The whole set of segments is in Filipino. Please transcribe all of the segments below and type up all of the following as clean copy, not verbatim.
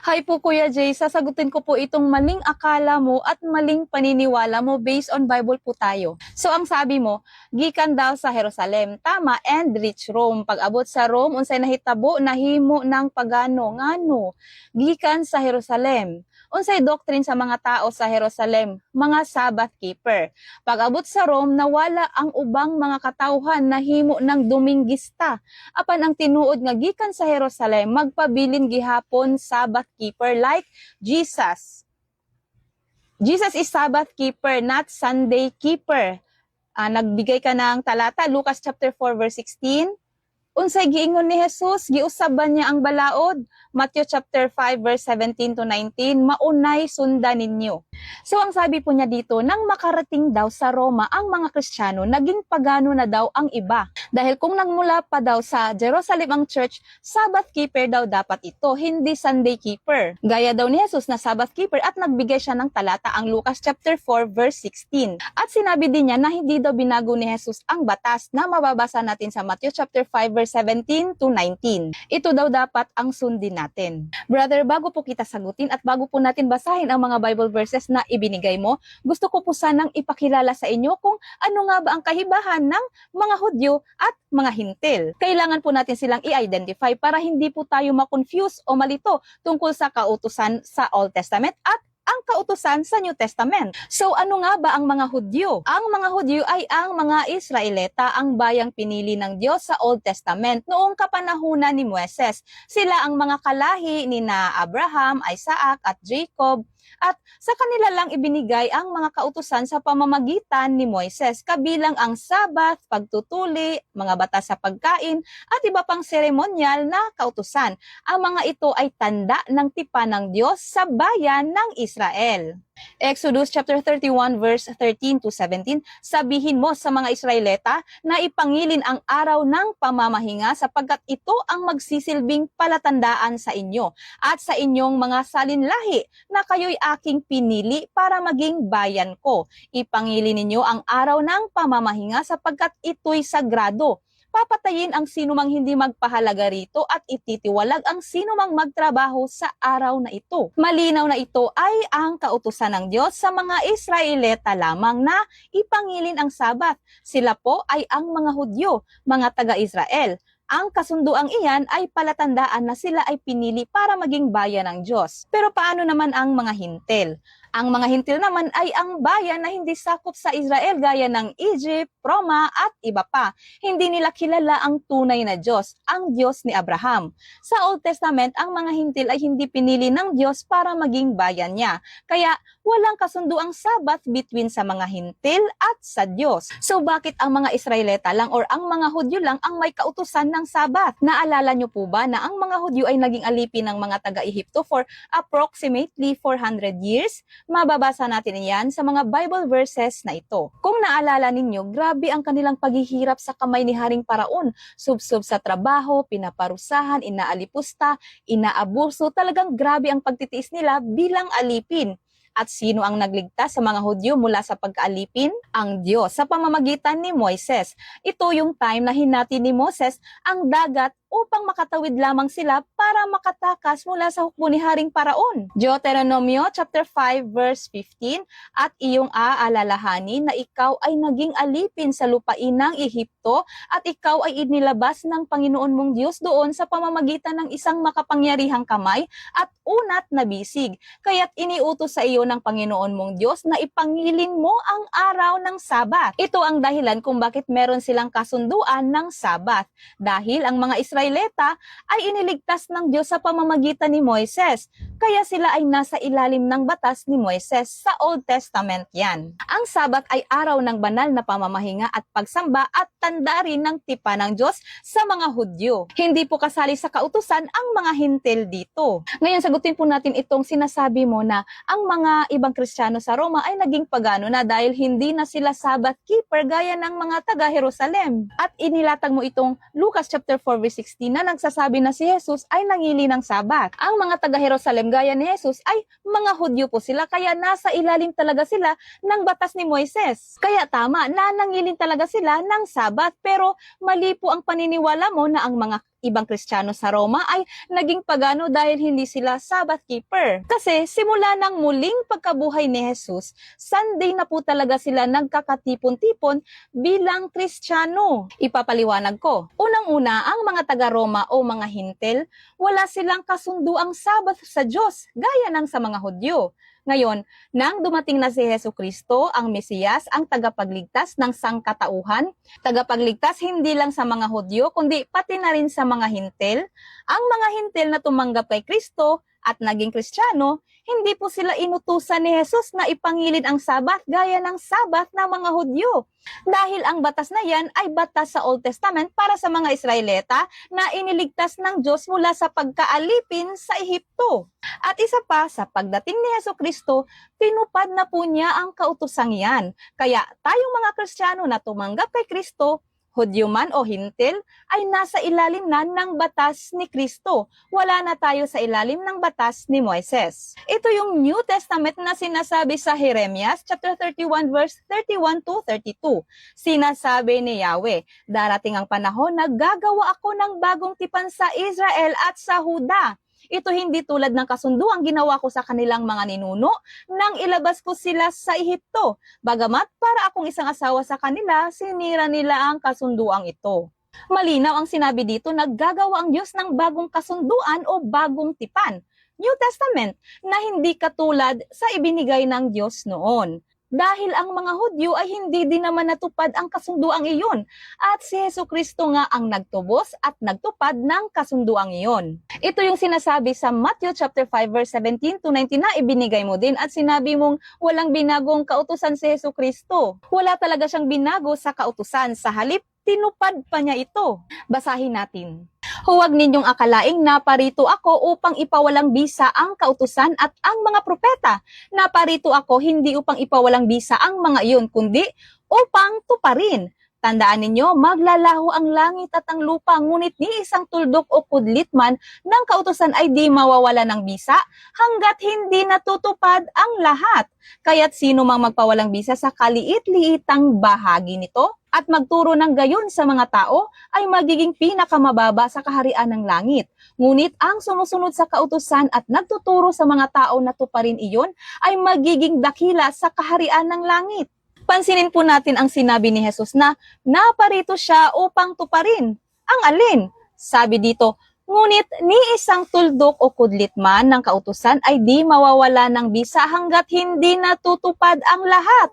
Hi po Kuya Jay, sasagutin ko po itong maling akala mo at maling paniniwala mo based on Bible po tayo. So ang sabi mo, gikan daw sa Jerusalem, tama, and reach Rome. Pag abot sa Rome, unsay nahitabo, nahimo ng pagano, ngano, gikan sa Jerusalem. Unsay doctrine sa mga tao sa Jerusalem, mga Sabbath keeper. Pag abot sa Rome, nawala ang ubang mga katawhan, nahimo ng Dominguista. Apan ang tinuod nga gikan sa Jerusalem, magpabilin gihapon Sabbath keeper like Jesus. Jesus is Sabbath keeper, not Sunday keeper. Nagbigay ka ng talata, Lucas chapter 4 verse 16. Unsay giingon ni Jesus, giusaban niya ang balaod. Matthew chapter 5 verse 17 to 19, maunay sundan ninyo. So ang sabi po niya dito, nang makarating daw sa Roma ang mga Kristiyano, naging pagano na daw ang iba. Dahil kung nagmula pa daw sa Jerusalem ang church, Sabbath keeper daw dapat ito, hindi Sunday keeper. Gaya daw ni Jesus na Sabbath keeper at nagbigay siya ng talata ang Lucas chapter 4 verse 16. At sinabi din niya na hindi daw binago ni Jesus ang batas na mababasa natin sa Matthew chapter 5 verse 17 to 19. Ito daw dapat ang sundin natin. Brother, bago po kita sagutin at bago po natin basahin ang mga Bible verses na ibinigay mo, gusto ko po sanang ipakilala sa inyo kung ano nga ba ang kahibahan ng mga Hudyo at mga Hintil. Kailangan po natin silang i-identify para hindi po tayo ma-confuse o malito tungkol sa kautusan sa Old Testament at ang kautusan sa New Testament. So ano nga ba ang mga Hudyo? Ang mga Hudyo ay ang mga Israelita, ang bayang pinili ng Diyos sa Old Testament noong kapanahunan ni Moises. Sila ang mga kalahi ni na Abraham, Isaac at Jacob. At sa kanila lang ibinigay ang mga kautusan sa pamamagitan ni Moises, kabilang ang Sabat, pagtutuli, mga batas sa pagkain, at iba pang seremonyal na kautusan. Ang mga ito ay tanda ng tipan ng Diyos sa bayan ng Israel. Exodus chapter 31 verse 13 to 17, sabihin mo sa mga Israelita na ipangilin ang araw ng pamamahinga sapagkat ito ang magsisilbing palatandaan sa inyo at sa inyong mga salinlahi na kayo'y aking pinili para maging bayan ko. Ipangilin ninyo ang araw ng pamamahinga sapagkat ito'y sagrado. Papatayin ang sinumang hindi magpahalaga rito at ititiwalag ang sinumang magtrabaho sa araw na ito. Malinaw na ito ay ang kautusan ng Diyos sa mga Israelita lamang na ipangilin ang Sabat. Sila po ay ang mga Hudyo, mga taga-Israel. Ang kasunduang iyan ay palatandaan na sila ay pinili para maging bayan ng Diyos. Pero paano naman ang mga Hintil? Ang mga Hintil naman ay ang bayan na hindi sakop sa Israel gaya ng Egypt, Roma at iba pa. Hindi nila kilala ang tunay na Diyos, ang Diyos ni Abraham. Sa Old Testament, ang mga Hintil ay hindi pinili ng Diyos para maging bayan niya. Kaya walang kasunduang Sabat between sa mga Hintil at sa Diyos. So bakit ang mga Israelita lang or ang mga Hudyo lang ang may kautusan ng Sabat? Naalala niyo po ba na ang mga Hudyo ay naging alipin ng mga taga-Ehipto for approximately 400 years? Mababasa natin iyan sa mga Bible verses na ito. Kung naalala ninyo, grabe ang kanilang paghihirap sa kamay ni Haring Paraon. Subsob sa trabaho, pinaparusahan, inaalipusta, inaabuso, talagang grabe ang pagtitiis nila bilang alipin. At sino ang nagligtas sa mga Hudyo mula sa pagkaalipin? Ang Diyos sa pamamagitan ni Moises. Ito yung time na hinati ni Moses ang dagat upang makatawid lamang sila para makatakas mula sa hukbo ni Haring Paraon. Deuteronomio chapter 5 verse 15, at iyong aalalahanin na ikaw ay naging alipin sa lupain ng Ehipto at ikaw ay inilabas ng Panginoon mong Diyos doon sa pamamagitan ng isang makapangyarihang kamay at unat na bisig. Kaya't iniutos sa iyo ng Panginoon mong Diyos na ipangilin mo ang araw ng Sabat. Ito ang dahilan kung bakit meron silang kasunduan ng Sabat. Dahil ang mga Israelita ay iniligtas ng Diyos sa pamamagitan ni Moises. Kaya sila ay nasa ilalim ng batas ni Moises. Sa Old Testament yan. Ang Sabat ay araw ng banal na pamamahinga at pagsamba at tanda rin ng tipan ng Diyos sa mga Hudyo. Hindi po kasali sa kautusan ang mga Hintil dito. Ngayon sagutin po natin itong sinasabi mo na ang mga ibang Kristiyano sa Roma ay naging pagano na dahil hindi na sila Sabbath keeper gaya ng mga taga-Jerusalem. At inilatag mo itong Lucas chapter 4 verse 16 na nagsasabi na si Jesus ay nangili ng Sabat. Ang mga taga-Jerusalem gaya ni Jesus ay mga Hudyo po sila, kaya nasa ilalim talaga sila ng batas ni Moises. Kaya tama na nangilin talaga sila ng Sabat, pero mali po ang paniniwala mo na ang mga ibang Kristiyano sa Roma ay naging pagano dahil hindi sila Sabbath keeper. Kasi simula ng muling pagkabuhay ni Jesus, Sunday na po talaga sila nagkakatipon-tipon bilang Kristiyano. Ipapaliwanag ko. Unang-una, ang mga taga-Roma o mga Hintil, wala silang kasunduang Sabbath sa Diyos, gaya ng sa mga Hudyo. Ngayon, nang dumating na si Jesucristo, ang Mesiyas, ang tagapagligtas ng sangkatauhan, tagapagligtas hindi lang sa mga Hudyo, kundi pati na rin sa mga Hintil, ang mga Hintil na tumanggap kay Kristo at naging Kristiyano, hindi po sila inutusan ni Jesus na ipangilid ang Sabat gaya ng Sabat ng mga Hudyo. Dahil ang batas na yan ay batas sa Old Testament para sa mga Israelita na iniligtas ng Diyos mula sa pagkaalipin sa Ehipto. At isa pa, sa pagdating ni Jesucristo, tinupad na po niya ang kautosang yan. Kaya tayong mga Kristiyano na tumanggap kay Kristo, Hudyo man o Hintil, ay nasa ilalim na ng batas ni Kristo. Wala na tayo sa ilalim ng batas ni Moises. Ito yung New Testament na sinasabi sa Jeremias chapter 31 verse 31 to 32. Sinasabi ni Yahweh, darating ang panahon na gagawa ako ng bagong tipan sa Israel at sa Huda. Ito hindi tulad ng kasunduang ginawa ko sa kanilang mga ninuno nang ilabas ko sila sa Ehipto. Bagamat para akong isang asawa sa kanila, sinira nila ang kasunduang ito. Malinaw ang sinabi dito na gagawa ang Diyos ng bagong kasunduan o bagong tipan, New Testament, na hindi katulad sa ibinigay ng Diyos noon. Dahil ang mga Hudyo ay hindi din naman natupad ang kasunduang iyon. At si Jesucristo nga ang nagtubos at nagtupad ng kasunduang iyon. Ito yung sinasabi sa Matthew chapter 5 verse 17 to 19 na ibinigay mo din at sinabi mong walang binagong kautusan si Jesucristo. Wala talaga siyang binago sa kautusan. Sa halip, tinupad pa niya ito. Basahin natin. Huwag ninyong akalaing naparito ako upang ipawalang bisa ang kautusan at ang mga propeta. Naparito ako hindi upang ipawalang bisa ang mga iyon, kundi upang tuparin. Tandaan ninyo, maglalaho ang langit at ang lupa, ngunit ni isang tuldok o kudlit man ng kautusan ay di mawawala ng bisa hanggat hindi natutupad ang lahat. Kaya't sino mang magpawalang bisa sa kaliit-liitang bahagi nito at magturo ng gayon sa mga tao ay magiging pinakamababa sa kaharian ng langit. Ngunit ang sumusunod sa kautusan at nagtuturo sa mga tao na tuparin iyon ay magiging dakila sa kaharian ng langit. Pansinin po natin ang sinabi ni Jesus na naparito siya upang tuparin. Ang alin? Sabi dito, ngunit ni isang tuldok o kudlit man ng kautusan ay di mawawala ng bisa hanggat hindi natutupad ang lahat.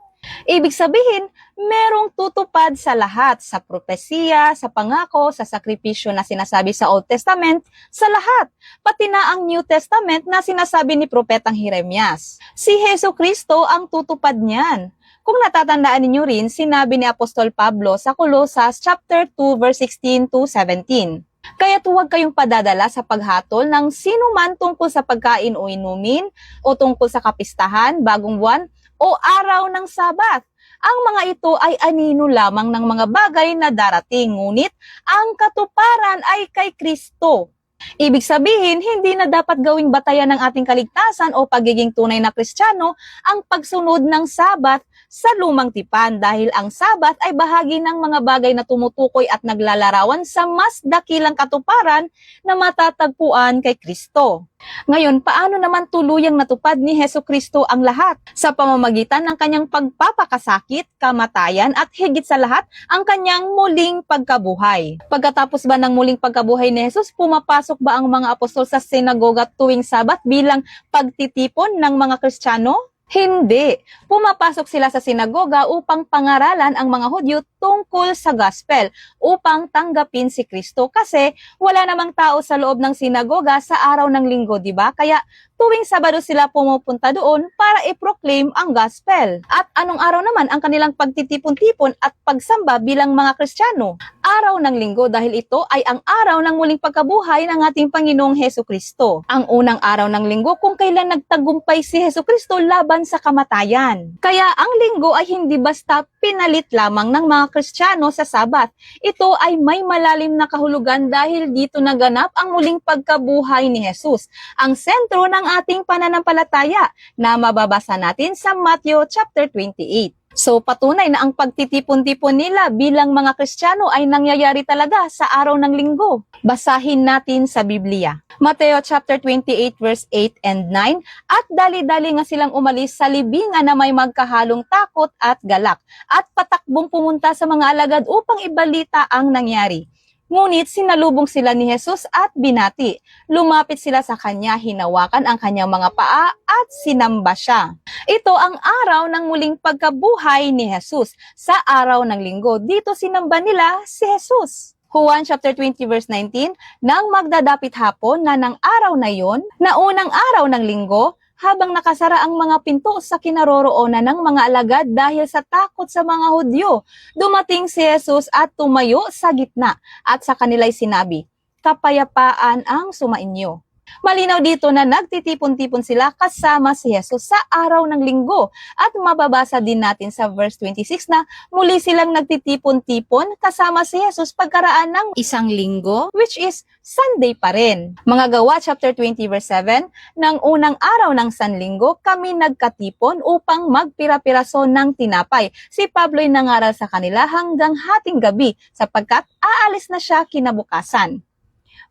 Ibig sabihin, merong tutupad sa lahat, sa propesiya, sa pangako, sa sakripisyo na sinasabi sa Old Testament, sa lahat. Pati na ang New Testament na sinasabi ni Propetang Jeremias. Si Jesucristo ang tutupad niyan. Kung natatandaan ninyo rin, sinabi ni Apostol Pablo sa Colosas chapter 2 verse 16 to 17. Kaya't huwag kayong padadala sa paghatol ng sino man tungkol sa pagkain o inumin, o tungkol sa kapistahan, bagong buwan, o araw ng Sabat. Ang mga ito ay anino lamang ng mga bagay na darating, ngunit ang katuparan ay kay Kristo. Ibig sabihin, hindi na dapat gawing batayan ng ating kaligtasan o pagiging tunay na Kristiyano ang pagsunod ng Sabat sa lumang tipan dahil ang Sabat ay bahagi ng mga bagay na tumutukoy at naglalarawan sa mas dakilang katuparan na matatagpuan kay Kristo. Ngayon, paano naman tuluyang natupad ni Jesucristo ang lahat? Sa pamamagitan ng kanyang pagpapakasakit, kamatayan at higit sa lahat, ang kanyang muling pagkabuhay. Pagkatapos ba ng muling pagkabuhay ni Jesus, pumapasok ba ang mga apostol sa sinagoga tuwing Sabat bilang pagtitipon ng mga Kristiyano? Hindi. Pumapasok sila sa sinagoga upang pangaralan ang mga Hudyo tungkol sa gospel, upang tanggapin si Kristo kasi wala namang tao sa loob ng sinagoga sa araw ng linggo, di ba? Kaya tuwing Sabado sila pumupunta doon para i-proclaim ang gospel. At anong araw naman ang kanilang pagtitipon-tipon at pagsamba bilang mga Kristiyano? Araw ng linggo dahil ito ay ang araw ng muling pagkabuhay ng ating Panginoong Jesucristo. Ang unang araw ng linggo kung kailan nagtagumpay si Jesucristo laban sa kamatayan. Kaya ang linggo ay hindi basta pinalit lamang ng mga Kristiyano sa Sabat. Ito ay may malalim na kahulugan dahil dito naganap ang muling pagkabuhay ni Jesus, ang sentro ng ating pananampalataya na mababasa natin sa Matthew chapter 28. So patunay na ang pagtitipon-tipon nila bilang mga Kristiyano ay nangyayari talaga sa araw ng linggo. Basahin natin sa Biblia. Mateo chapter 28 verse 8 and 9, at dali-dali nga silang umalis sa libingan na may magkahalong takot at galak, at patakbong pumunta sa mga alagad upang ibalita ang nangyari. Ngunit sinalubong sila ni Jesus at binati. Lumapit sila sa kanya, hinawakan ang kanyang mga paa at sinamba siya. Ito ang araw ng muling pagkabuhay ni Jesus. Sa araw ng linggo, dito sinamba nila si Jesus. Juan chapter 20 verse 19, nang magdadapit hapon na ng araw na yon, na unang araw ng linggo, habang nakasara ang mga pinto sa kinaroroonan ng mga alagad dahil sa takot sa mga Hudyo, dumating si Jesus at tumayo sa gitna at sa kanila'y sinabi, kapayapaan ang sumainyo. Malinaw dito na nagtitipon-tipon sila kasama si Jesus sa araw ng linggo, at mababasa din natin sa verse 26 na muli silang nagtitipon-tipon kasama si Jesus pagkaraan ng isang linggo, which is Sunday pa rin. Mga Gawa chapter 20 verse 7, ng unang araw ng Sanlinggo kami nagkatipon upang magpira-piraso ng tinapay. Si Pablo'y nangaral sa kanila hanggang hating gabi sapagkat aalis na siya kinabukasan.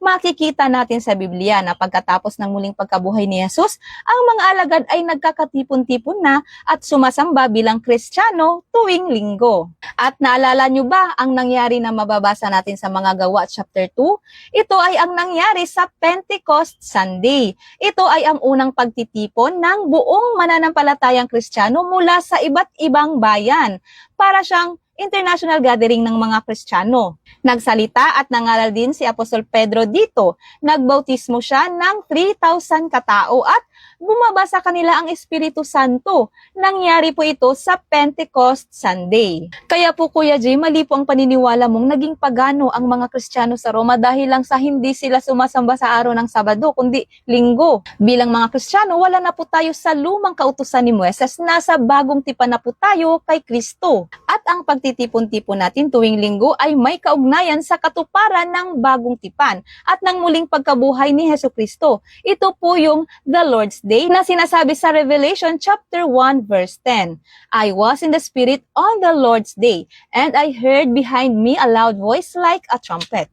Makikita natin sa Biblia na pagkatapos ng muling pagkabuhay ni Jesus, ang mga alagad ay nagkakatipon-tipon na at sumasamba bilang Kristiyano tuwing linggo. At naalala nyo ba ang nangyari na mababasa natin sa mga Gawa chapter 2? Ito ay ang nangyari sa Pentecost Sunday. Ito ay ang unang pagtitipon ng buong mananampalatayang Kristiyano mula sa iba't ibang bayan. Para siyang international gathering ng mga Kristiyano. Nagsalita at nangaral din si Apostol Pedro dito. Nagbautismo siya ng 3,000 katao at bumaba sa kanila ang Espiritu Santo. Nangyari po ito sa Pentecost Sunday. Kaya po Kuya Jay, mali po ang paniniwala mong naging pagano ang mga Kristiyano sa Roma dahil lang sa hindi sila sumasamba sa araw ng Sabado, kundi linggo. Bilang mga Kristiyano, wala na po tayo sa lumang kautusan ni Moises, nasa bagong tipan na po tayo kay Kristo. At ang pagtitipon-tipon natin tuwing linggo ay may kaugnayan sa katuparan ng bagong tipan at ng muling pagkabuhay ni Hesukristo. Ito po yung the Lord's Day na sinasabi sa Revelation chapter 1 verse 10. I was in the Spirit on the Lord's Day, and I heard behind me a loud voice like a trumpet.